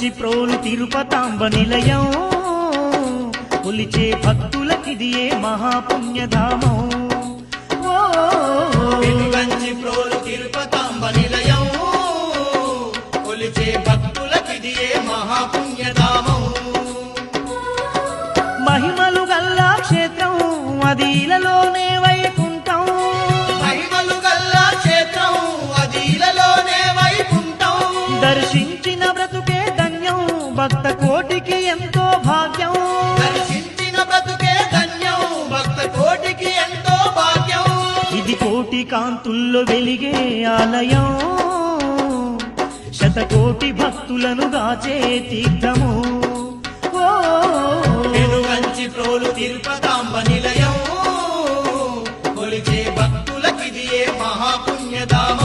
వెలుగంచి ప్రోలు తిరుపతాంబ నిలయం కొలిచే భక్తులకిదియే మహాపుణ్యధామం వెలుగంచి ప్రోలు తిరుపతాంబ నిలయం కొలిచే భక్తులకిదియే మహాపుణ్యధామం మహిమలు గల్లా క్షేత్రం అది ఇలలోనే వైకుంఠం మహిమలు గల్లా క్షేత్రం అది ఇలలోనే వైకుంఠం దర్శించిన బ్రతుకే ధన్యం భక్త కోటికి ఎంతో భాగ్యం దర్శించిన బ్రతుకే ధన్యం భక్త కోటికి ఎంతో భాగ్యం ఇది కోటి కాంతుల్లో వెలిగే ఆలయం శతకోటి భక్తులను గాచే తీర్థము వెలుగంచి ప్రోలు తిరుపతాంబ నిలయం కొలిచే భక్తులకిదియే మహాపుణ్యధామం